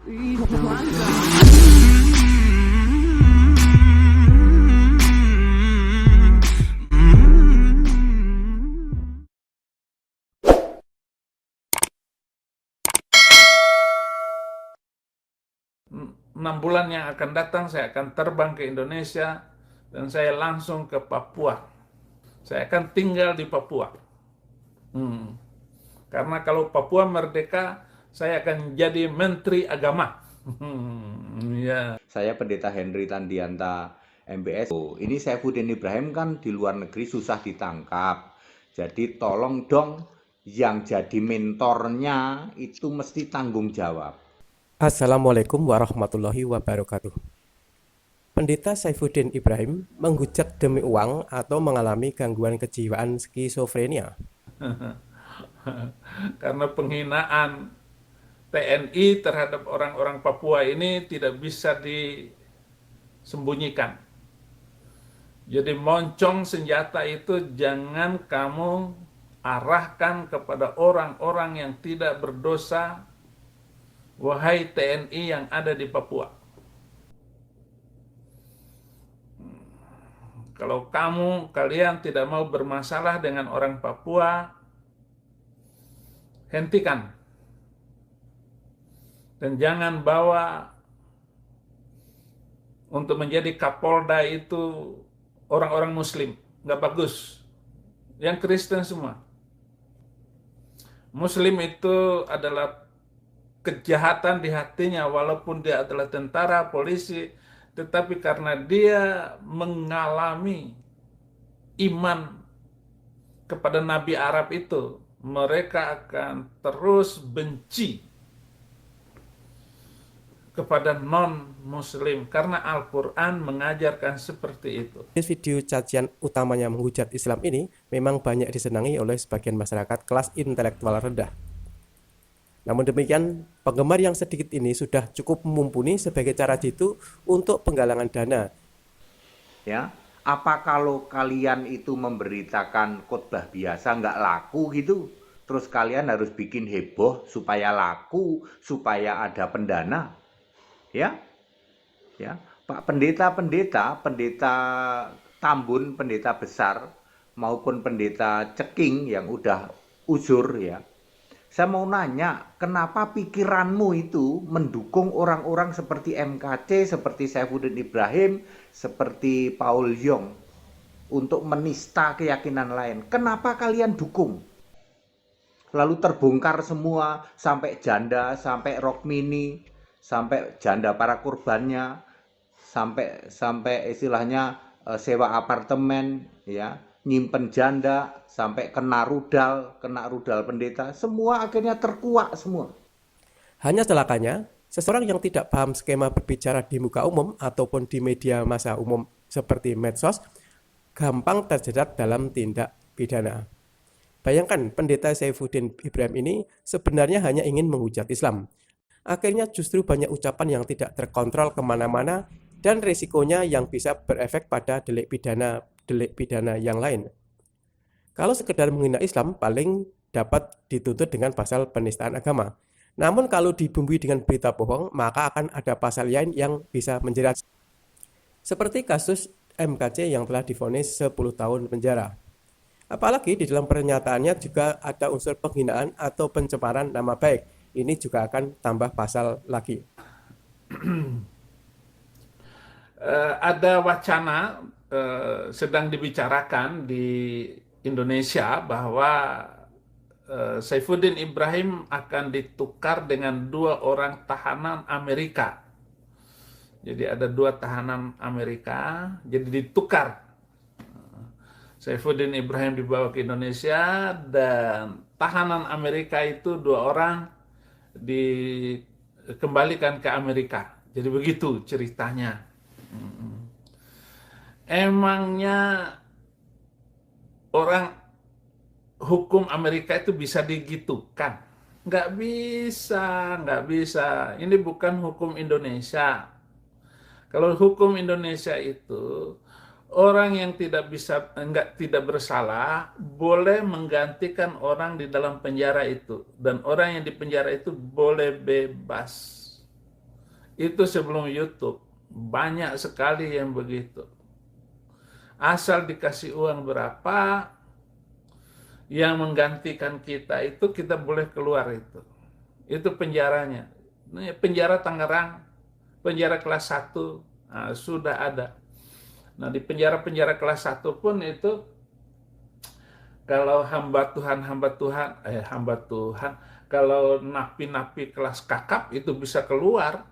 Enam bulan yang akan datang saya akan terbang ke Indonesia dan saya langsung ke Papua. Saya akan tinggal di Papua. Karena kalau Papua merdeka, saya akan jadi Menteri Agama. Ya. Saya Pendeta Henry Tandianta MBS. Ini Saifuddin Ibrahim kan di luar negeri susah ditangkap. Jadi tolong dong yang jadi mentornya itu mesti tanggung jawab. Assalamualaikum warahmatullahi wabarakatuh. Pendeta Saifuddin Ibrahim menghujat demi uang atau mengalami gangguan kejiwaan skizofrenia. Karena penghinaan TNI terhadap orang-orang Papua ini tidak bisa disembunyikan. Jadi moncong senjata itu jangan kamu arahkan kepada orang-orang yang tidak berdosa, wahai TNI yang ada di Papua. Kalau kalian tidak mau bermasalah dengan orang Papua, hentikan. Dan jangan bawa untuk menjadi Kapolda itu orang-orang Muslim. Nggak bagus. Yang Kristen semua. Muslim itu adalah kejahatan di hatinya, walaupun dia adalah tentara, polisi, tetapi karena dia mengalami iman kepada Nabi Arab itu, mereka akan terus benci kepada non-Muslim, karena Al-Quran mengajarkan seperti itu. Video cacian utamanya menghujat Islam ini memang banyak disenangi oleh sebagian masyarakat kelas intelektual rendah. Namun demikian, penggemar yang sedikit ini sudah cukup mumpuni sebagai cara jitu untuk penggalangan dana. Ya, apa kalau kalian itu memberitakan khotbah biasa nggak laku gitu? Terus kalian harus bikin heboh supaya laku, supaya ada pendana. Ya, Pak pendeta Tambun, pendeta besar maupun pendeta Ceking yang udah uzur ya. Saya mau nanya, kenapa pikiranmu itu mendukung orang-orang seperti MKC, seperti Saifuddin Ibrahim, seperti Paul Yong untuk menista keyakinan lain? Kenapa kalian dukung? Lalu terbongkar semua, sampai janda, sampai Rokmini, sampai janda para korbannya, sampai istilahnya sewa apartemen, ya, nyimpen janda, sampai kena rudal pendeta, semua akhirnya terkuak semua. Hanya celakanya, seseorang yang tidak paham skema berbicara di muka umum ataupun di media massa umum seperti medsos, gampang terjerat dalam tindak pidana. Bayangkan pendeta Saifuddin Ibrahim ini sebenarnya hanya ingin menghujat Islam. Akhirnya justru banyak ucapan yang tidak terkontrol kemana-mana dan risikonya yang bisa berefek pada delik pidana yang lain. Kalau sekedar menghina Islam, paling dapat dituntut dengan pasal penistaan agama. Namun kalau dibumbui dengan berita bohong, maka akan ada pasal lain yang bisa menjerat. Seperti kasus MKC yang telah divonis 10 tahun penjara. Apalagi di dalam pernyataannya juga ada unsur penghinaan atau pencemaran nama baik. Ini juga akan tambah pasal lagi. Ada wacana sedang dibicarakan di Indonesia bahwa Saifuddin Ibrahim akan ditukar dengan 2 orang tahanan Amerika. Jadi ada 2 tahanan Amerika, jadi ditukar. Saifuddin Ibrahim dibawa ke Indonesia dan tahanan Amerika itu 2 orang dikembalikan ke Amerika. Jadi begitu ceritanya. Emangnya orang hukum Amerika itu bisa digitukan? Nggak bisa. Ini bukan hukum Indonesia. Kalau hukum Indonesia itu, orang yang tidak bersalah boleh menggantikan orang di dalam penjara itu, dan orang yang di penjara itu boleh bebas. Itu sebelum YouTube. Banyak sekali yang begitu. Asal dikasih uang berapa, yang menggantikan kita itu kita boleh keluar itu. Itu penjaranya. Ini penjara Tangerang, penjara kelas 1, sudah ada. Nah, di penjara-penjara kelas 1 pun itu kalau hamba Tuhan, kalau napi-napi kelas kakap itu bisa keluar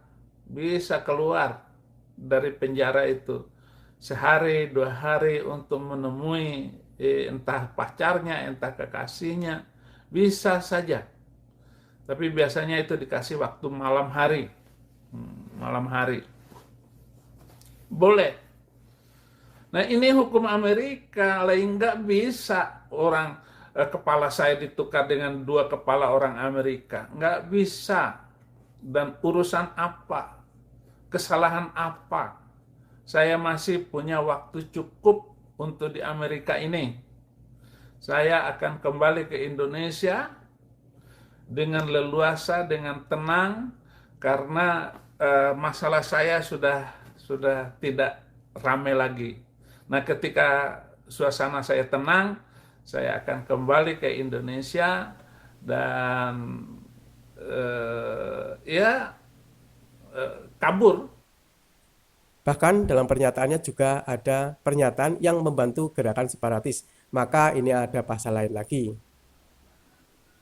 dari penjara itu sehari 2 hari untuk menemui entah pacarnya, entah kekasihnya, bisa saja. Tapi biasanya itu dikasih waktu malam hari. Malam hari. Boleh. Nah, ini hukum Amerika, lain nggak bisa orang kepala saya ditukar dengan 2 kepala orang Amerika. Nggak bisa. Dan urusan apa? Kesalahan apa? Saya masih punya waktu cukup untuk di Amerika ini. Saya akan kembali ke Indonesia dengan leluasa, dengan tenang, karena masalah saya sudah tidak ramai lagi. Nah, ketika suasana saya tenang, saya akan kembali ke Indonesia dan kabur. Bahkan dalam pernyataannya juga ada pernyataan yang membantu gerakan separatis. Maka ini ada pasal lain lagi.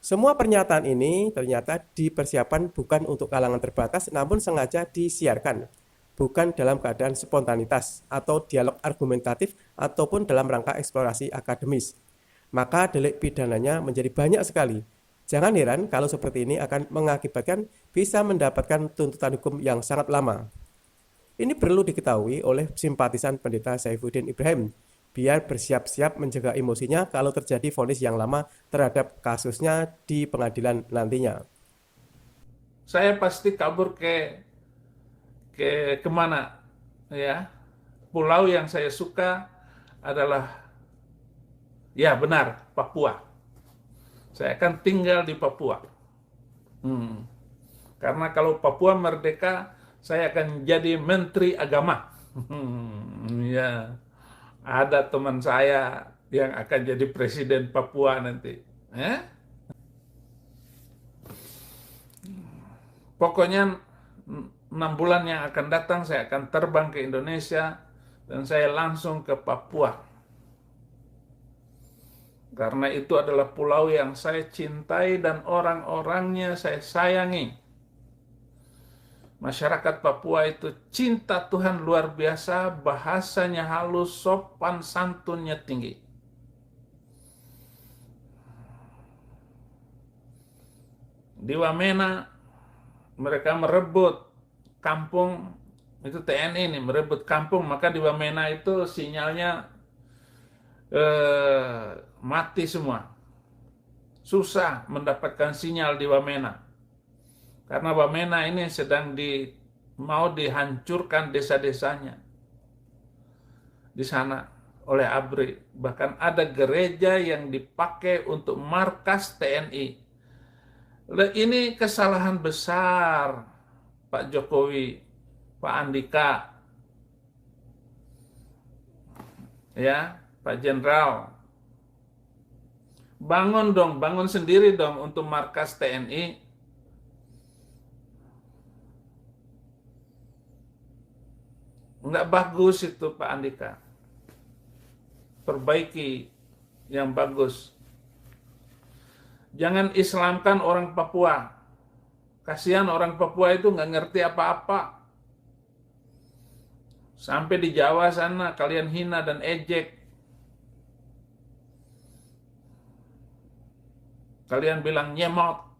Semua pernyataan ini ternyata dipersiapkan bukan untuk kalangan terbatas, namun sengaja disiarkan. Bukan dalam keadaan spontanitas atau dialog argumentatif ataupun dalam rangka eksplorasi akademis. Maka delik pidananya menjadi banyak sekali. Jangan heran kalau seperti ini akan mengakibatkan bisa mendapatkan tuntutan hukum yang sangat lama. Ini perlu diketahui oleh simpatisan Pendeta Saifuddin Ibrahim, biar bersiap-siap menjaga emosinya kalau terjadi vonis yang lama terhadap kasusnya di pengadilan nantinya. Saya pasti kabur ke kemana, ya? Pulau yang saya suka adalah, ya benar, Papua. Saya akan tinggal di Papua. Karena kalau Papua merdeka, saya akan jadi Menteri Agama. Ya, ada teman saya yang akan jadi Presiden Papua nanti. Pokoknya 6 bulan yang akan datang saya akan terbang ke Indonesia dan saya langsung ke Papua. Karena itu adalah pulau yang saya cintai dan orang-orangnya saya sayangi. Masyarakat Papua itu cinta Tuhan luar biasa, bahasanya halus, sopan santunnya tinggi. Di Wamena mereka merebut kampung, itu TNI ini merebut kampung, maka di Wamena itu sinyalnya mati semua. Susah mendapatkan sinyal di Wamena. Karena Wamena ini sedang mau dihancurkan desa-desanya di sana oleh ABRI. Bahkan ada gereja yang dipakai untuk markas TNI. Ini kesalahan besar Pak Jokowi, Pak Andika, ya, Pak Jenderal. Bangun dong, bangun sendiri dong untuk markas TNI. Enggak bagus itu Pak Andika. Perbaiki yang bagus. Jangan Islamkan orang Papua. Kasihan orang Papua itu nggak ngerti apa-apa. Sampai di Jawa sana kalian hina dan ejek. Kalian bilang nyemot.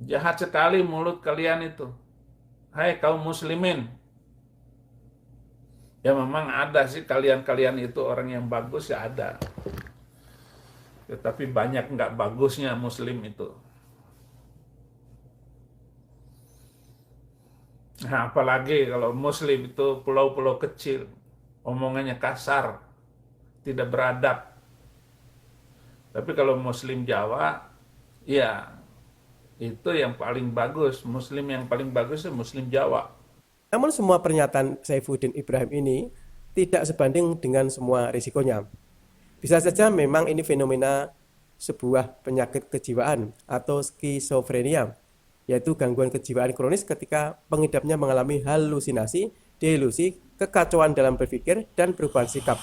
Jahat sekali mulut kalian itu. Hai kaum muslimin. Ya memang ada sih kalian-kalian itu orang yang bagus ya ada. Tetapi banyak nggak bagusnya muslim itu. Nah, apalagi kalau muslim itu pulau-pulau kecil. Omongannya kasar. Tidak beradab. Tapi kalau muslim Jawa, ya Itu yang paling bagus. Muslim yang paling bagus itu Muslim Jawa. Namun semua pernyataan Saifuddin Ibrahim ini tidak sebanding dengan semua risikonya. Bisa saja memang ini fenomena sebuah penyakit kejiwaan atau skizofrenia, yaitu gangguan kejiwaan kronis ketika pengidapnya mengalami halusinasi, delusi, kekacauan dalam berpikir, dan perubahan sikap.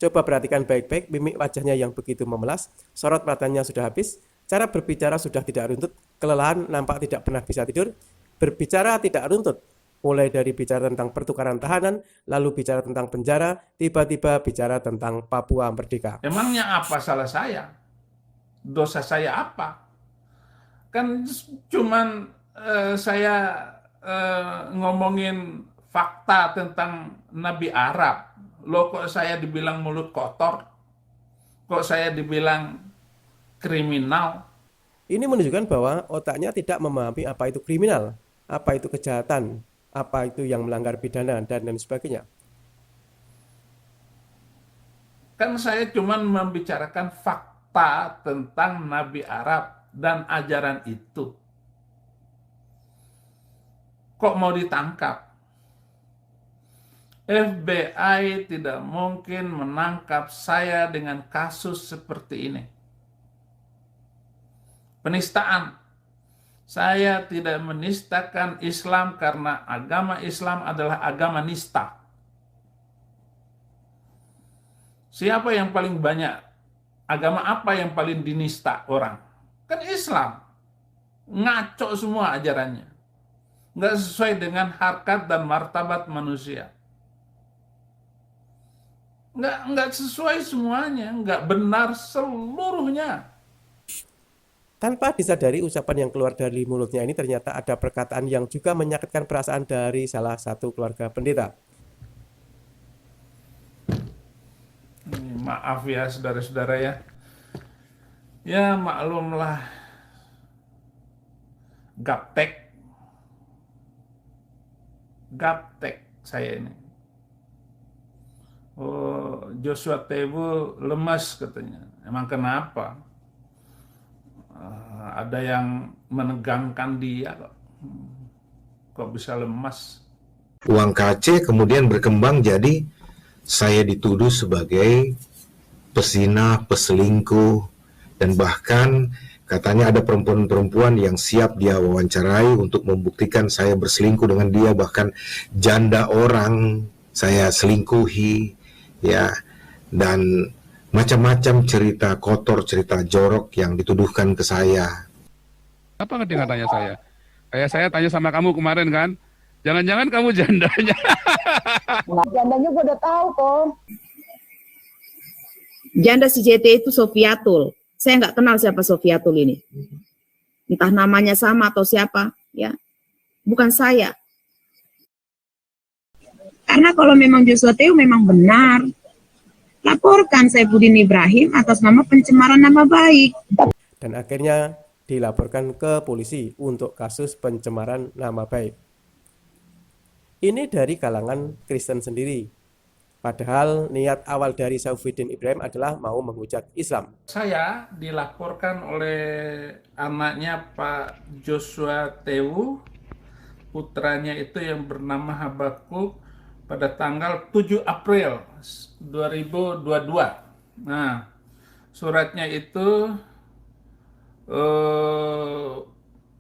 Coba perhatikan baik-baik mimik wajahnya yang begitu memelas, sorot matanya sudah habis, cara berbicara sudah tidak runtut, kelelahan nampak tidak pernah bisa tidur, berbicara tidak runtut, mulai dari bicara tentang pertukaran tahanan, lalu bicara tentang penjara, tiba-tiba bicara tentang Papua Merdeka. Emangnya apa salah saya? Dosa saya apa? Kan cuman saya ngomongin fakta tentang Nabi Arab. Loh, kok saya dibilang mulut kotor? Kok saya dibilang kriminal? Ini menunjukkan bahwa otaknya tidak memahami apa itu kriminal, apa itu kejahatan, apa itu yang melanggar pidana, dan lain sebagainya. Kan saya cuman membicarakan fakta tentang Nabi Arab dan ajaran itu. Kok mau ditangkap? FBI tidak mungkin menangkap saya dengan kasus seperti ini. Penistaan. Saya tidak menistakan Islam karena agama Islam adalah agama nista. Siapa yang paling banyak? Agama apa yang paling dinista orang? Kan Islam. Ngaco semua ajarannya. Nggak sesuai dengan harkat dan martabat manusia. Nggak sesuai semuanya, nggak benar seluruhnya. Tanpa disadari ucapan yang keluar dari mulutnya ini ternyata ada perkataan yang juga menyakitkan perasaan dari salah satu keluarga pendeta. Maaf ya saudara-saudara ya. Ya maklumlah. Gaptek saya ini. Oh, Joshua Tebu lemas katanya. Emang kenapa? Ada yang menegangkan dia kok. Kok bisa lemas? Uang KC kemudian berkembang jadi saya dituduh sebagai pesina, peselingkuh, dan bahkan katanya ada perempuan-perempuan yang siap dia wawancarai untuk membuktikan saya berselingkuh dengan dia, bahkan janda orang saya selingkuhi, ya, dan macam-macam cerita kotor, cerita jorok yang dituduhkan ke saya. Apa dia tanya saya? Kayak saya tanya sama kamu kemarin kan, jangan-jangan kamu jandanya. Jandanya gue udah tahu kok. Janda si JT itu Sofiatul. Saya nggak kenal siapa Sofiatul ini. Entah namanya sama atau siapa, ya. Bukan saya. Karena kalau memang Joshua Teu memang benar, laporkan Saifuddin Ibrahim atas nama pencemaran nama baik. Dan akhirnya dilaporkan ke polisi untuk kasus pencemaran nama baik. Ini dari kalangan Kristen sendiri. Padahal niat awal dari Saifuddin Ibrahim adalah mau menghujat Islam. Saya dilaporkan oleh anaknya Pak Joshua Tewu, putranya itu yang bernama Habakuk, pada tanggal 7 April 2022. Nah, suratnya itu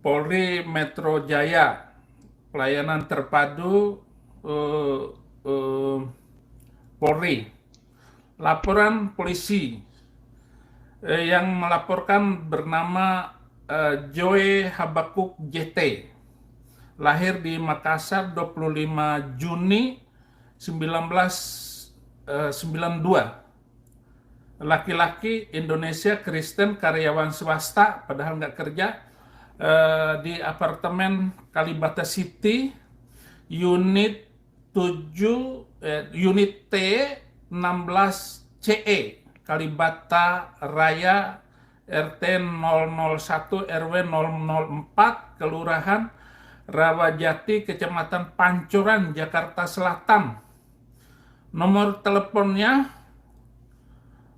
Polri Metro Jaya, pelayanan terpadu Polri. Laporan polisi yang melaporkan bernama Joe Habakuk JT. Lahir di Makassar 25 Juni 1992. Laki-laki, Indonesia, Kristen, karyawan swasta, padahal nggak kerja, di apartemen Kalibata City, unit 7, unit T 16 CE, Kalibata Raya, RT 001 RW 004, Kelurahan Rawajati, Kecamatan Pancoran, Jakarta Selatan. Nomor teleponnya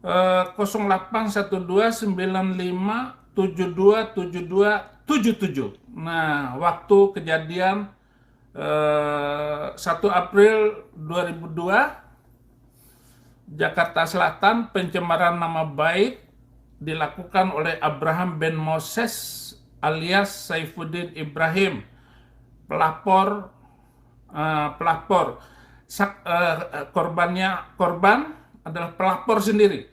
081295 7277. Nah, waktu kejadian 1 April 2002, Jakarta Selatan, pencemaran nama baik dilakukan oleh Abraham Ben Moses alias Saifuddin Ibrahim, pelapor korban adalah pelapor sendiri.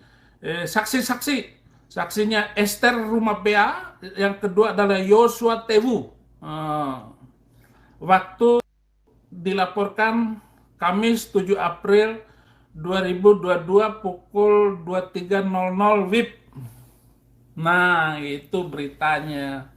Saksinya Esther Rumapea, yang kedua adalah Yosua Tewu. Waktu dilaporkan Kamis 7 April 2022 pukul 23.00 WIB. Nah, itu beritanya.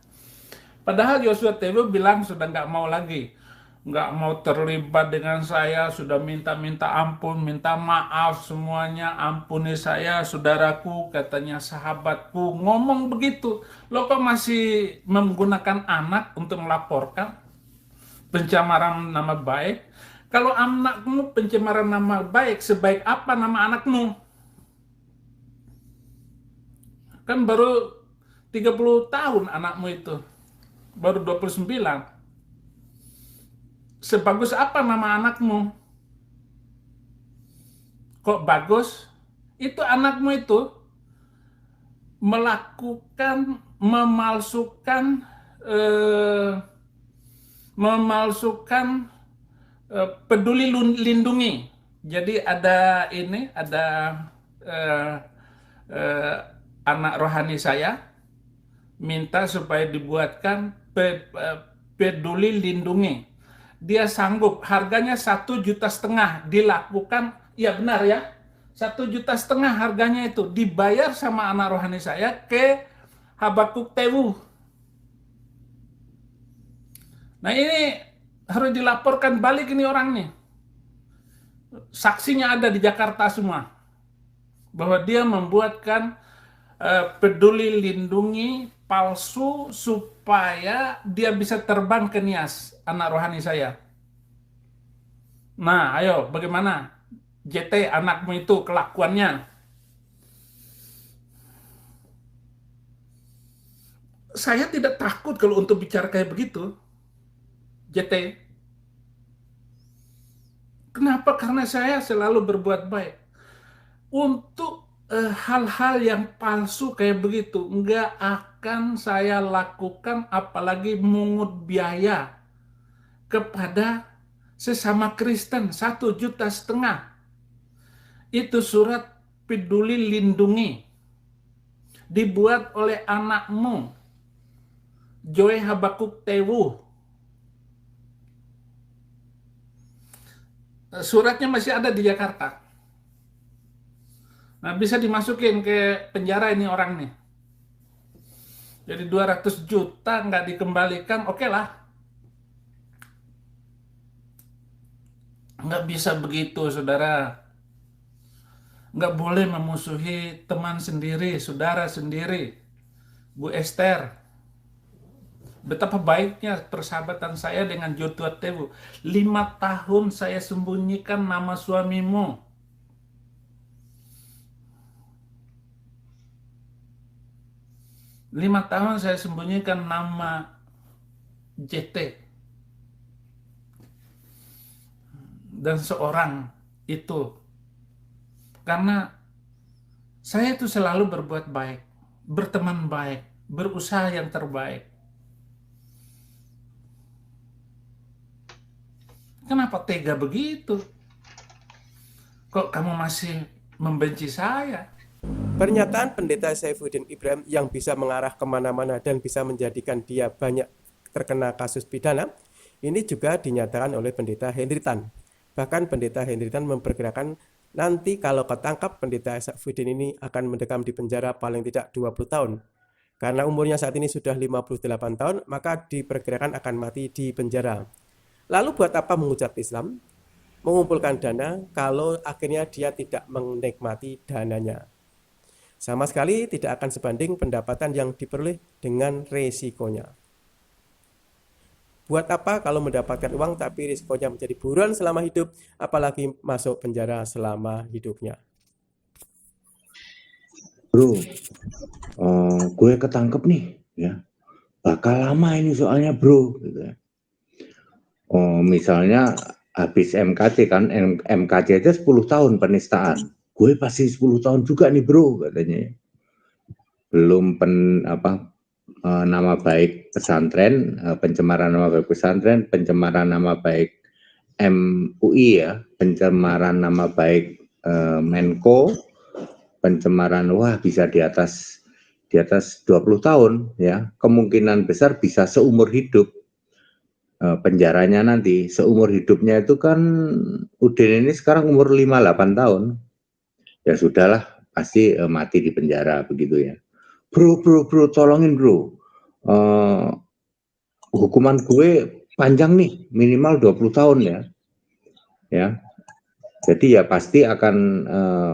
Padahal Yosua Tewu bilang sudah nggak mau lagi, nggak mau terlibat dengan saya, sudah minta ampun, minta maaf semuanya, ampuni saya saudaraku, katanya sahabatku, ngomong begitu. Lo kok masih menggunakan anak untuk melaporkan pencemaran nama baik? Kalau anakmu pencemaran nama baik, sebaik apa nama anakmu? Kan baru 30 tahun anakmu itu, baru 29. Sebagus apa nama anakmu? Kok bagus? Itu anakmu itu melakukan, memalsukan peduli lindungi. Jadi ada anak rohani saya minta supaya dibuatkan peduli lindungi. Dia sanggup, harganya 1,5 juta dilakukan, ya benar ya, 1,5 juta harganya itu dibayar sama anak rohani saya ke Habakuk Tewu. Nah, ini harus dilaporkan balik ini orang nih. Saksinya ada di Jakarta semua, bahwa dia membuatkan peduli lindungi palsu supaya dia bisa terbang ke Nias, anak rohani saya. Nah, ayo bagaimana JT anakmu itu kelakuannya? Saya tidak takut kalau untuk bicara kayak begitu, JT. Kenapa? Karena saya selalu berbuat baik. Untuk hal-hal yang palsu kayak begitu nggak akan saya lakukan, apalagi mungut biaya kepada sesama Kristen 1,5 juta. Itu surat peduli lindungi dibuat oleh anakmu Joy Habakuk Tewu. Suratnya masih ada di Jakarta. Nah, bisa dimasukin ke penjara ini orang nih. Jadi 200 juta nggak dikembalikan, oke lah. Nggak bisa begitu, saudara. Nggak boleh memusuhi teman sendiri, saudara sendiri. Bu Esther, betapa baiknya persahabatan saya dengan Joshua Tewu. 5 tahun saya sembunyikan nama suamimu. Lima tahun saya sembunyikan nama JT. Dan seorang itu. Karena saya itu selalu berbuat baik, berteman baik, berusaha yang terbaik. Kenapa tega begitu? Kok kamu masih membenci saya? Pernyataan Pendeta Saifuddin Ibrahim yang bisa mengarah kemana-mana dan bisa menjadikan dia banyak terkena kasus pidana, ini juga dinyatakan oleh Pendeta Henry Tan. Bahkan Pendeta Henry Tan memperkirakan nanti kalau ketangkap Pendeta Saifuddin ini akan mendekam di penjara paling tidak 20 tahun. Karena umurnya saat ini sudah 58 tahun, maka diperkirakan akan mati di penjara. Lalu buat apa mengucap Islam? Mengumpulkan dana kalau akhirnya dia tidak menikmati dananya. Sama sekali tidak akan sebanding pendapatan yang diperoleh dengan resikonya. Buat apa kalau mendapatkan uang tapi risikonya menjadi buruan selama hidup, apalagi masuk penjara selama hidupnya. Bro, gue ketangkep nih, ya. Bakal lama ini soalnya bro, gitu ya. Misalnya habis MKC kan, MKC aja 10 tahun penistaan. Gue pasti 10 tahun juga nih bro, katanya. Belum nama baik pesantren, pencemaran nama baik pesantren, pencemaran nama baik MUI ya, pencemaran nama baik Menko, pencemaran wah bisa di atas 20 tahun ya, kemungkinan besar bisa seumur hidup. Penjaranya nanti seumur hidupnya itu kan Udin ini sekarang umur 58 tahun. Ya sudahlah, pasti mati di penjara begitu ya. Bro, tolongin bro. Hukuman gue panjang nih, minimal 20 tahun ya. Ya. Jadi ya pasti akan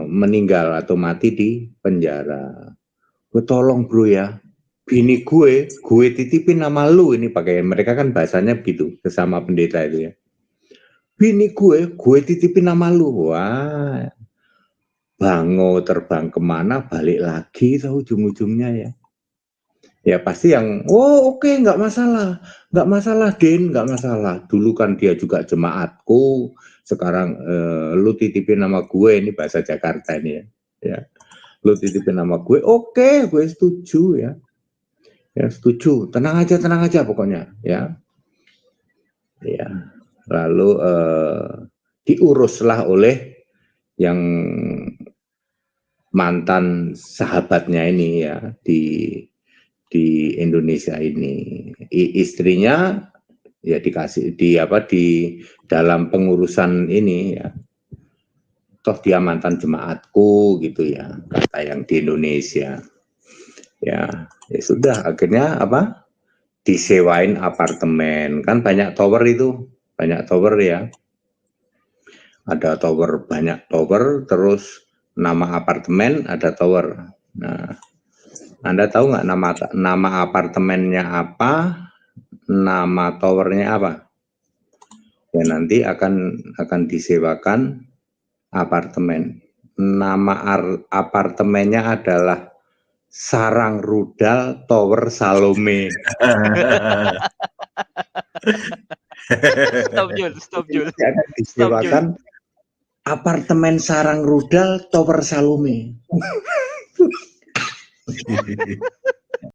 meninggal atau mati di penjara. Gue tolong bro ya. Bini gue titipin nama lu ini pakai mereka kan bahasanya begitu sesama pendeta itu ya. Bini gue titipin nama lu. Wah, bango terbang kemana balik lagi tahu ujung-ujungnya ya. Ya pasti yang oke, nggak masalah Din, nggak masalah. Dulu kan dia juga jemaatku, sekarang lu titipin nama gue ini bahasa Jakarta ini ya. Lu titipin nama gue, oke, gue setuju ya. Ya setuju, tenang aja pokoknya ya. Ya, lalu diuruslah oleh yang mantan sahabatnya ini ya di Indonesia ini. Istrinya ya dikasih di dalam pengurusan ini ya. Toh dia mantan jemaatku gitu ya, kata yang di Indonesia. Ya sudah akhirnya disewain apartemen, kan banyak tower ya, ada tower, banyak tower, terus nama apartemen ada tower. Nah, Anda tahu nggak nama apartemennya apa, nama towernya apa? Ya nanti akan disewakan apartemen. Nama apartemennya adalah Sarang Rudal Tower Salome. Stop Jul. Akan disewakan apartemen Sarang Rudal Tower Salome.